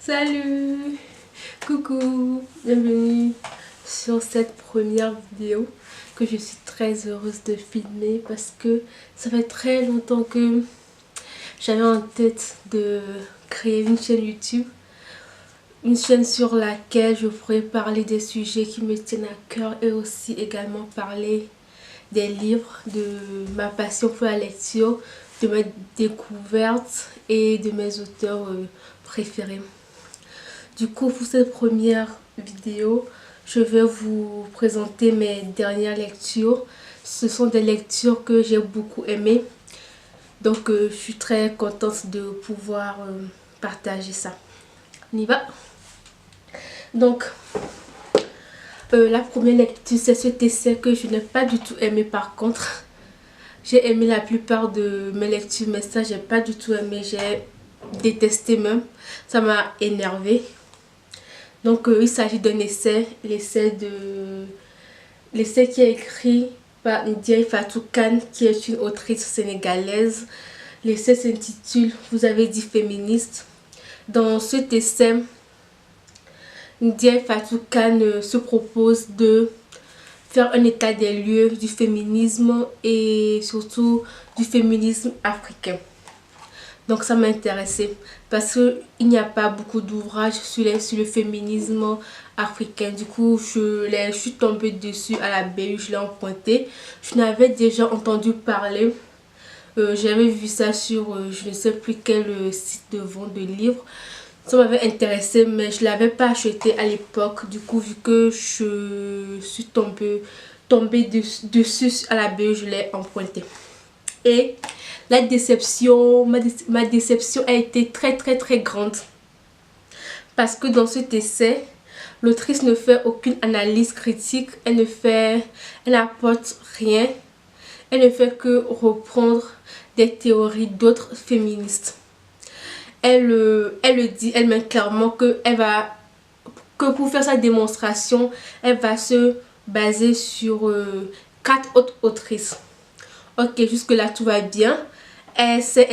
Salut, coucou, bienvenue sur cette première vidéo que je suis très heureuse de filmer parce que ça fait très longtemps que j'avais en tête de créer une chaîne YouTube, une chaîne sur laquelle je pourrais parler des sujets qui me tiennent à cœur et aussi également parler des livres, de ma passion pour la lecture, de mes découvertes et de mes auteurs préférés. Du coup, pour cette première vidéo, je vais vous présenter mes dernières lectures. Ce sont des lectures que j'ai beaucoup aimées. Donc, je suis très contente de pouvoir partager ça. On y va. Donc, la première lecture, c'est cet essai que je n'ai pas du tout aimé par contre. J'ai aimé la plupart de mes lectures, mais ça, j'ai pas du tout aimé. J'ai détesté même. Ça m'a énervé. Donc il s'agit d'un essai, l'essai qui est écrit par Ndiaye Fatou Kane, qui est une autrice sénégalaise. L'essai s'intitule « Vous avez dit féministe ». Dans cet essai, Ndiaye Fatou Kane se propose de faire un état des lieux du féminisme et surtout du féminisme africain. Donc ça m'a intéressé parce qu'il n'y a pas beaucoup d'ouvrages sur le féminisme africain. Du coup, je suis tombée dessus à la BU, je l'ai emprunté. Je n'avais déjà entendu parler. J'avais vu ça sur je ne sais plus quel site de vente de livres. Ça m'avait intéressé mais je ne l'avais pas acheté à l'époque. Du coup, vu que je suis tombée dessus à la BU, je l'ai emprunté. Et la déception, ma déception a été très grande. Parce que dans cet essai, l'autrice ne fait aucune analyse critique. Elle n'apporte rien. Elle ne fait que reprendre des théories d'autres féministes. Elle le dit elle-même clairement que pour faire sa démonstration, elle va se baser sur 4 autres autrices. Ok, jusque là tout va bien. Elle s'est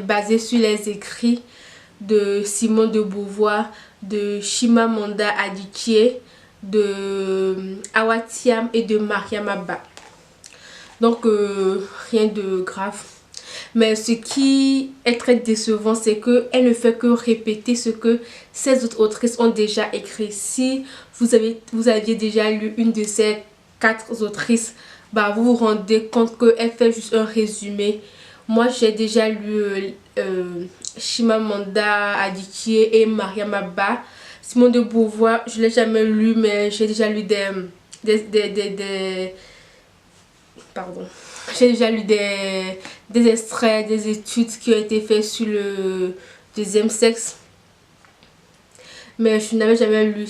basée sur les écrits de Simone de Beauvoir, de Chimamanda Adichie, de Awa Thiam et de Mariam Abba. Donc rien de grave. Mais ce qui est très décevant, c'est qu'elle ne fait que répéter ce que ces autres autrices ont déjà écrit. Si vous aviez déjà lu une de ces 4 autrices, bah vous vous rendez compte qu'elle fait juste un résumé. Moi j'ai déjà lu Chimamanda Adichie et Mariam Abba. Simone de Beauvoir, je l'ai jamais lu, mais j'ai déjà lu j'ai déjà lu des extraits, des études qui ont été faites sur le deuxième sexe. Mais je n'avais jamais lu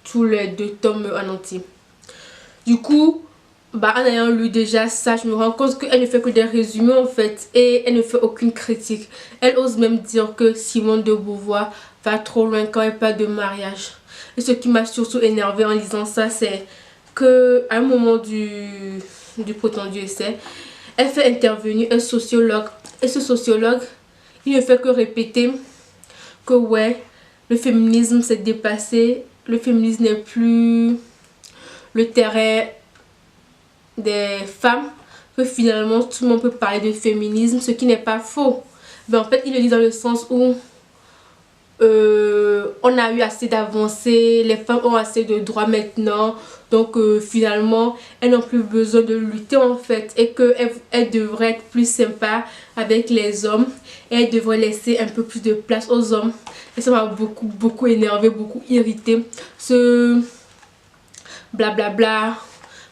tous les 2 tomes en entier. Du coup, bah, en ayant lu déjà ça, je me rends compte qu'elle ne fait que des résumés en fait. Et elle ne fait aucune critique. Elle ose même dire que Simone de Beauvoir va trop loin quand elle parle de mariage. Et ce qui m'a surtout énervé en lisant ça, c'est qu'à un moment du prétendu essai, elle fait intervenir un sociologue. Et ce sociologue, il ne fait que répéter que ouais, le féminisme s'est dépassé. Le féminisme n'est plus le terrain des femmes, que finalement tout le monde peut parler de féminisme, ce qui n'est pas faux. Mais en fait il le dit dans le sens où on a eu assez d'avancées, les femmes ont assez de droits maintenant, donc finalement elles n'ont plus besoin de lutter en fait, et qu'elles devraient être plus sympas avec les hommes et elles devraient laisser un peu plus de place aux hommes. Et ça m'a beaucoup énervé, beaucoup irrité, ce blablabla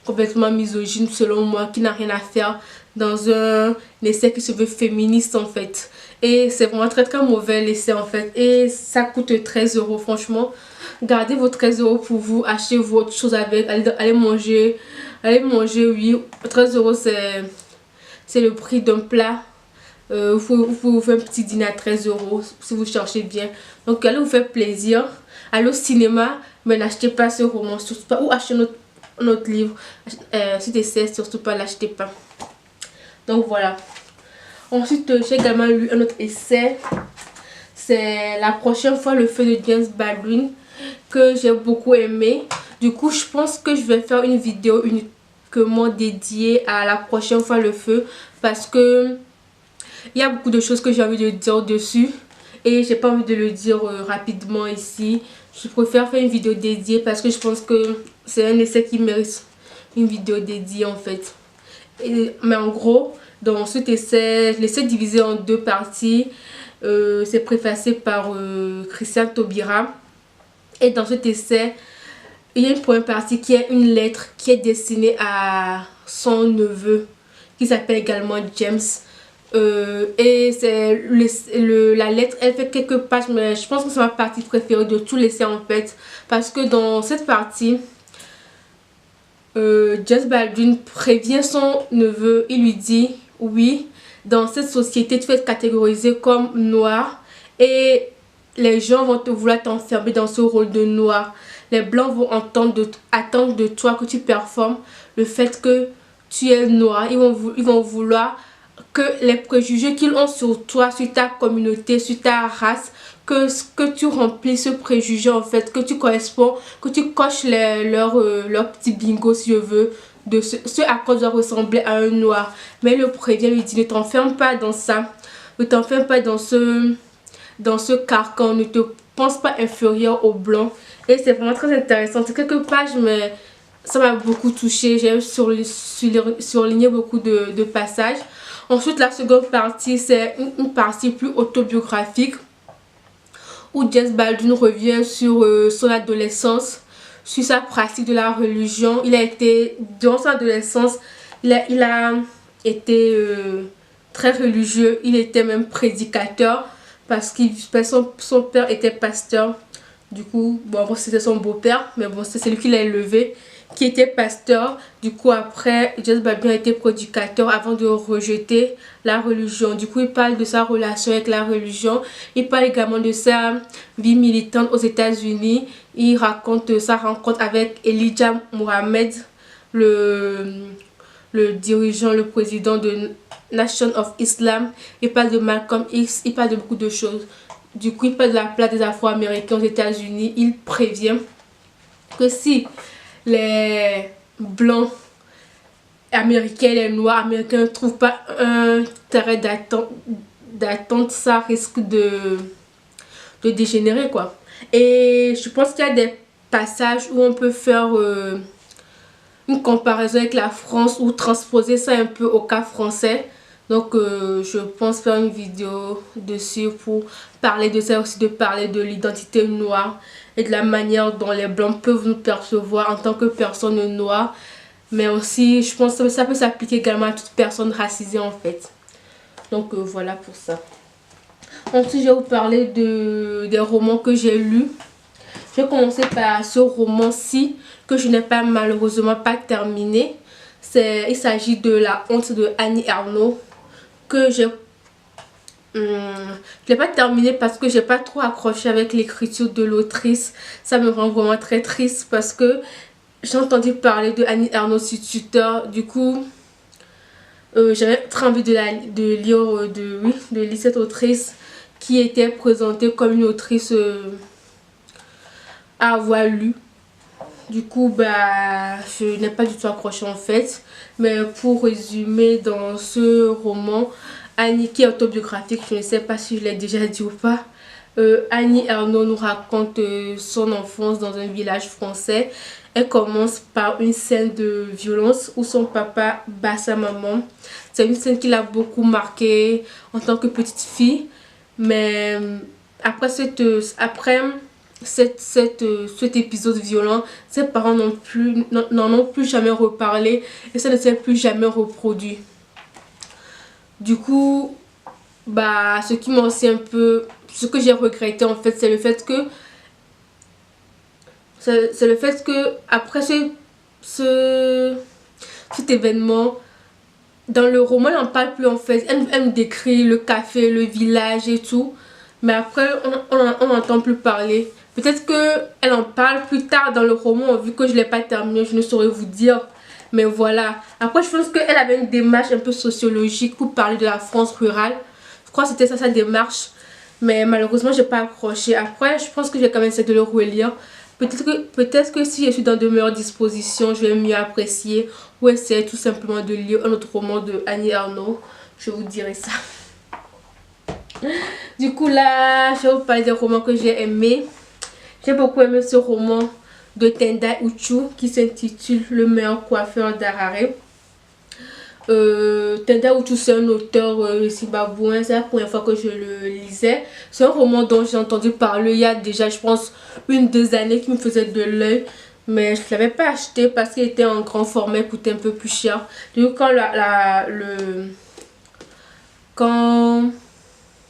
complètement misogyne selon moi, qui n'a rien à faire dans un essai qui se veut féministe en fait. Et c'est vraiment très mauvais l'essai en fait. Et ça coûte 13 € franchement. Gardez vos 13 € pour vous, achetez-vous autre chose avec, allez manger, oui. 13 € c'est le prix d'un plat. Vous pouvez vous faire un petit dîner à 13 € si vous cherchez bien. Donc allez vous faire plaisir, allez au cinéma, mais n'achetez pas ce roman, surtout pas, ou achetez notre livre. Cet essai, surtout pas, l'achetez pas. Donc voilà. Ensuite, j'ai également lu un autre essai. C'est La prochaine fois le feu de James Baldwin, que j'ai beaucoup aimé. Du coup, je pense que je vais faire une vidéo uniquement dédiée à La prochaine fois le feu, parce que il y a beaucoup de choses que j'ai envie de dire dessus et j'ai pas envie de le dire rapidement ici. Je préfère faire une vidéo dédiée parce que je pense que c'est un essai qui mérite une vidéo dédiée en fait. Mais en gros, dans cet essai, l'essai est divisé en deux parties. C'est préfacé par Christian Taubira. Et dans cet essai, il y a une première partie qui est une lettre qui est destinée à son neveu, qui s'appelle également James. Et c'est la lettre, elle fait quelques pages, mais je pense que c'est ma partie préférée de tout l'essai en fait. Parce que dans cette partie, James Baldwin prévient son neveu. Il lui dit: oui, dans cette société tu vas être catégorisé comme noir et les gens vont te vouloir t'enfermer dans ce rôle de noir. Les blancs vont attendre de toi que tu performes le fait que tu es noir. Ils vont vouloir que les préjugés qu'ils ont sur toi, sur ta communauté, sur ta race, que tu remplis ce préjugé en fait, que tu corresponds, que tu coches leur petit bingo si je veux, de ce à quoi doit ressembler à un noir. Mais le prévient, lui dit: ne t'enferme pas dans ça, ne t'enferme pas dans ce carcan, ne te pense pas inférieur aux blancs. Et c'est vraiment très intéressant, c'est quelques pages mais ça m'a beaucoup touché. J'ai surligné beaucoup de passages. Ensuite, la seconde partie, c'est une partie plus autobiographique où James Baldwin revient sur son adolescence, sur sa pratique de la religion. Durant son adolescence, il a été très religieux. Il était même prédicateur parce que son père était pasteur. Du coup, bon, c'était son beau-père, mais bon, c'est lui qui l'a élevé, qui était pasteur. Du coup, après, James Baldwin a été prédicateur avant de rejeter la religion. Du coup, il parle de sa relation avec la religion. Il parle également de sa vie militante aux États-Unis. Il raconte sa rencontre avec Elijah Muhammad, le dirigeant, le président de Nation of Islam. Il parle de Malcolm X. Il parle de beaucoup de choses. Du coup, il parle de la place des Afro-Américains aux États-Unis. Il prévient que si les blancs américains, les noirs américains ne trouvent pas un terrain d'attente, ça risque de dégénérer quoi. Et je pense qu'il y a des passages où on peut faire une comparaison avec la France ou transposer ça un peu au cas français. Donc je pense faire une vidéo dessus pour parler de ça aussi, de parler de l'identité noire et de la manière dont les blancs peuvent nous percevoir en tant que personnes noires. Mais aussi je pense que ça peut s'appliquer également à toute personne racisée en fait. Donc voilà pour ça. Ensuite je vais vous parler des romans que j'ai lus. Je vais commencer par ce roman-ci que je n'ai pas malheureusement pas terminé. Il s'agit de La honte de Annie Ernaux, que je l'ai pas terminé parce que j'ai pas trop accroché avec l'écriture de l'autrice. Ça me rend vraiment très triste parce que j'ai entendu parler de Annie Ernaux sur Twitter. Du coup j'avais très envie de lire cette autrice qui était présentée comme une autrice à avoir lu. Du coup je n'ai pas du tout accroché en fait. Mais pour résumer, dans ce roman, Annie, qui est autobiographique, je ne sais pas si je l'ai déjà dit ou pas, Annie Ernaux nous raconte son enfance dans un village français. Elle commence par une scène de violence où son papa bat sa maman. C'est une scène qui l'a beaucoup marquée en tant que petite fille. Mais après cet épisode violent, ses parents n'en ont plus jamais reparlé et ça ne s'est plus jamais reproduit. Du coup, ce qui m'a aussi un peu... Ce que j'ai regretté en fait, c'est le fait que... après cet événement, dans le roman, elle n'en parle plus en fait. Elle me décrit le café, le village et tout. Mais après, on n'entend plus parler. Peut-être qu'elle en parle plus tard dans le roman, vu que je ne l'ai pas terminé, je ne saurais vous dire. Mais voilà. Après, je pense qu'elle avait une démarche un peu sociologique pour parler de la France rurale. Je crois que c'était ça sa démarche. Mais malheureusement, j'ai pas accroché. Après, je pense que j'ai quand même essayé de le relire. Peut-être que si je suis dans de meilleures dispositions, je vais mieux apprécier. Ou essayer tout simplement de lire un autre roman de Annie Ernaux. Je vous dirai ça. Du coup là, je vais vous parler des romans que j'ai aimés. J'ai beaucoup aimé ce roman de Tendai Uchu qui s'intitule Le meilleur coiffeur d'Harare. Tendai Uchu, c'est un auteur zimbabwéen. C'est la première fois que je le lisais. C'est un roman dont j'ai entendu parler il y a déjà, je pense, 1-2 années, qui me faisait de l'œil. Mais je ne l'avais pas acheté parce qu'il était en grand format, il coûtait un peu plus cher. Du coup, quand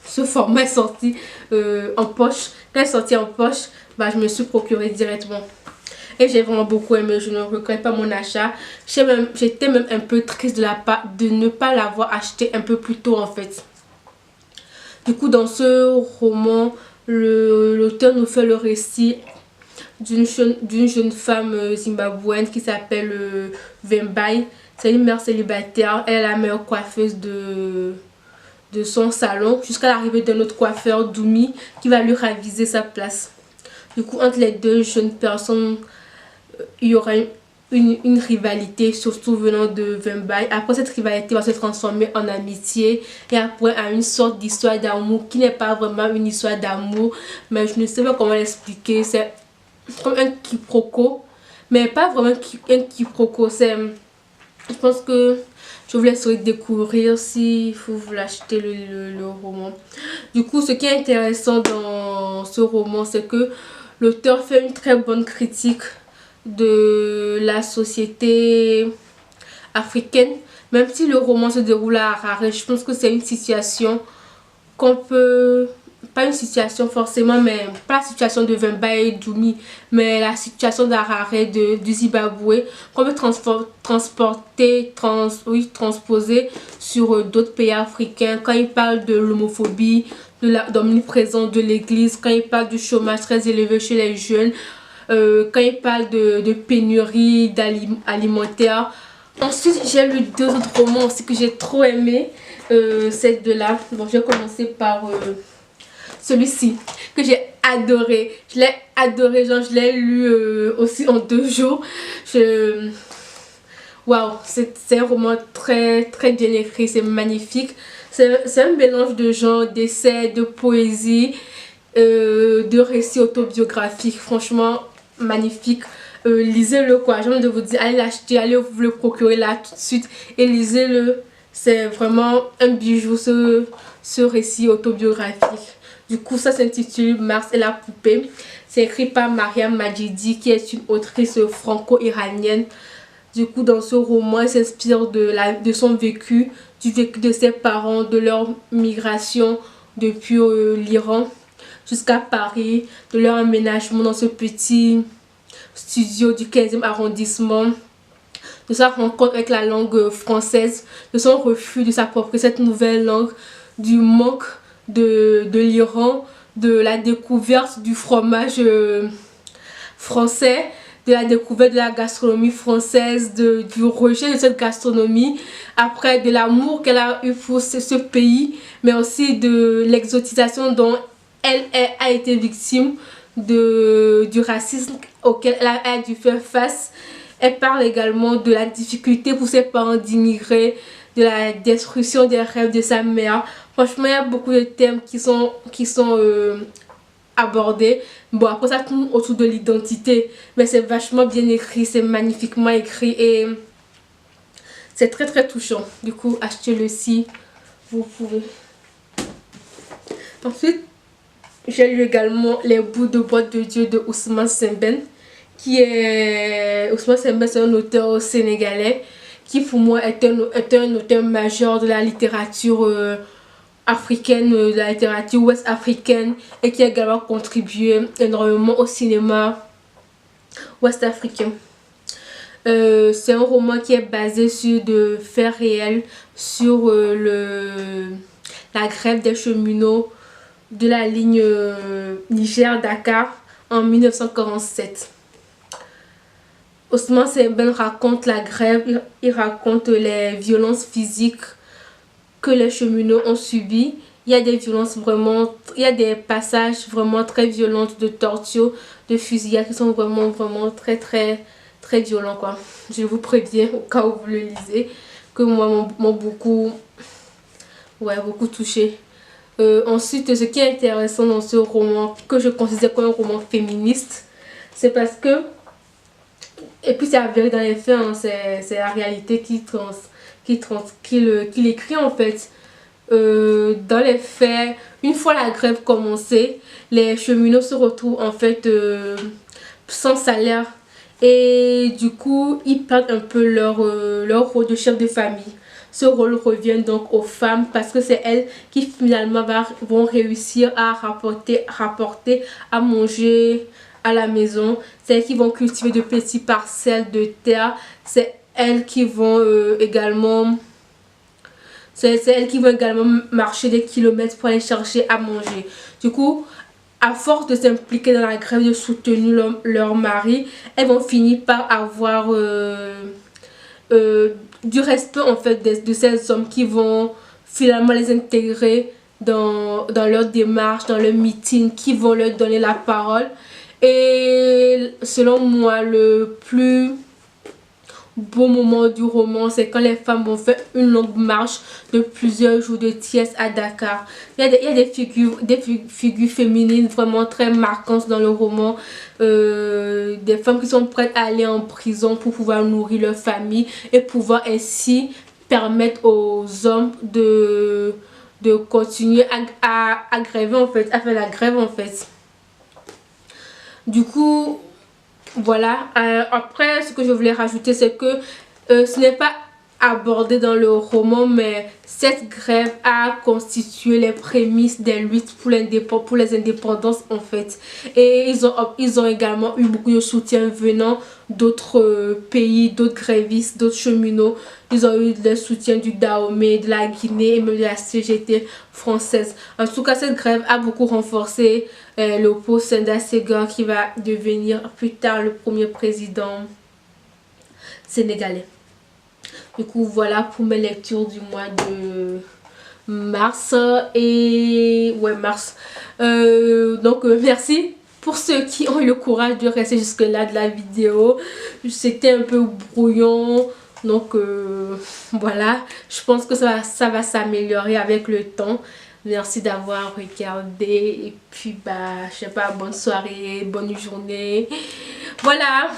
ce format est sorti en poche, quand il est sorti en poche, bah, je me suis procuré directement. Et j'ai vraiment beaucoup aimé, je ne regrette pas mon achat. J'étais même un peu triste de ne pas l'avoir acheté un peu plus tôt en fait. Du coup, dans ce roman, l'auteur nous fait le récit d'une jeune femme zimbabwéenne qui s'appelle Vembai. C'est une mère célibataire, elle est la meilleure coiffeuse de son salon jusqu'à l'arrivée d'un autre coiffeur, Doumi, qui va lui raviser sa place. Du coup, entre les deux jeunes personnes, il y aura une rivalité, surtout venant de Vembai. Après, cette rivalité va se transformer en amitié et après à une sorte d'histoire d'amour qui n'est pas vraiment une histoire d'amour, mais je ne sais pas comment l'expliquer. C'est comme un quiproquo, mais pas vraiment un quiproquo. Je pense que je vous laisserai découvrir si vous voulez acheter le roman. Du coup, ce qui est intéressant dans ce roman, c'est que l'auteur fait une très bonne critique de la société africaine. Même si le roman se déroule à Harare, je pense que c'est une situation qu'on peut... Pas une situation forcément, mais pas la situation de Vembai et Doumi, mais la situation d'Harare du Zimbabwe qu'on peut transposer sur d'autres pays africains. Quand il parle de l'homophobie, de l'omniprésence de l'église, quand il parle du chômage très élevé chez les jeunes, quand il parle de pénurie alimentaire. Ensuite, j'ai lu 2 autres romans aussi que j'ai trop aimé. Ces deux-là. Bon, je vais commencer par celui-ci que j'ai adoré. Je l'ai adoré, genre je l'ai lu aussi en 2 jours. Waouh, c'est un roman très très bien écrit, c'est magnifique. C'est un mélange de genre, d'essais, de poésie, de récits autobiographiques. Franchement, magnifique. Lisez-le quoi. J'ai envie de vous dire, allez l'acheter, allez vous le procurer là tout de suite et lisez-le. C'est vraiment un bijou ce récit autobiographique. Du coup, ça s'intitule Mars et la poupée. C'est écrit par Mariam Majidi qui est une autrice franco-iranienne. Du coup, dans ce roman, elle s'inspire de son vécu, du vécu de ses parents, de leur migration depuis l'Iran jusqu'à Paris, de leur aménagement dans ce petit studio du 15e arrondissement, de sa rencontre avec la langue française, de son refus de s'approprier cette nouvelle langue, du manque de l'Iran, de la découverte du fromage français, de la découverte de la gastronomie française, du rejet de cette gastronomie, après de l'amour qu'elle a eu pour ce pays, mais aussi de l'exotisation dont elle a été victime, du racisme auquel elle a dû faire face. Elle parle également de la difficulté pour ses parents d'immigrer, de la destruction des rêves de sa mère. Franchement, il y a beaucoup de thèmes qui sont abordés. Bon, après ça tourne autour de l'identité, mais c'est vachement bien écrit, c'est magnifiquement écrit et c'est très très touchant. Du coup, achetez-le si vous pouvez. Ensuite, j'ai lu également Les bouts de boîte de Dieu de Ousmane Sembène. Ousmane Sembène, c'est un auteur sénégalais qui pour moi est un auteur majeur de la littérature africaine, de la littérature ouest africaine, et qui a également contribué énormément au cinéma ouest africain. C'est un roman qui est basé sur de faits réels, sur la grève des cheminots de la ligne Niger-Dakar en 1947. Ousmane Sembène raconte la grève, il raconte les violences physiques que les cheminots ont subies. Il y a des violences vraiment, il y a des passages vraiment très violents de torture, de fusillade qui sont vraiment très violents quoi. Je vous préviens au cas où vous le lisez que moi m'ont beaucoup, beaucoup touché. Ensuite, ce qui est intéressant dans ce roman, que je considère comme un roman féministe, c'est parce que, et puis c'est avéré dans les faits, hein, c'est la réalité qu'il écrit en fait. Dans les faits, une fois la grève commencée, les cheminots se retrouvent en fait sans salaire et du coup ils perdent un peu leur rôle de chef de famille. Ce rôle revient donc aux femmes parce que c'est elles qui finalement vont réussir à rapporter à manger à la maison. C'est elles qui vont cultiver de petits parcelles de terre. C'est elles qui vont également marcher des kilomètres pour aller chercher à manger. Du coup, à force de s'impliquer dans la grève, de soutenir leur mari, elles vont finir par avoir du respect en fait de ces hommes qui vont finalement les intégrer dans leur démarche, dans leur meeting, qui vont leur donner la parole. Et selon moi, le plus beau moment du roman, c'est quand les femmes vont faire une longue marche de plusieurs jours de Thiès à Dakar. Il y a des figures féminines vraiment très marquantes dans le roman. Des femmes qui sont prêtes à aller en prison pour pouvoir nourrir leur famille et pouvoir ainsi permettre aux hommes de continuer à gréver en fait, à faire la grève en fait. Du coup, voilà, après ce que je voulais rajouter c'est que ce n'est pas abordé dans le roman, mais cette grève a constitué les prémices des luttes pour les indépendances en fait. Et ils ont également eu beaucoup de soutien venant d'autres pays, d'autres grévistes, d'autres cheminots. Ils ont eu le soutien du Dahomey, de la Guinée et même de la CGT française. En tout cas, cette grève a beaucoup renforcé Léopold Sédar Senghor qui va devenir plus tard le premier président sénégalais. Du coup, voilà pour mes lectures du mois de mars. Et ouais, mars. Donc, merci pour ceux qui ont eu le courage de rester jusque là de la vidéo. C'était un peu brouillon. Donc, voilà. Je pense que ça va s'améliorer avec le temps. Merci d'avoir regardé. Et puis, bah, je sais pas, bonne soirée, bonne journée. Voilà.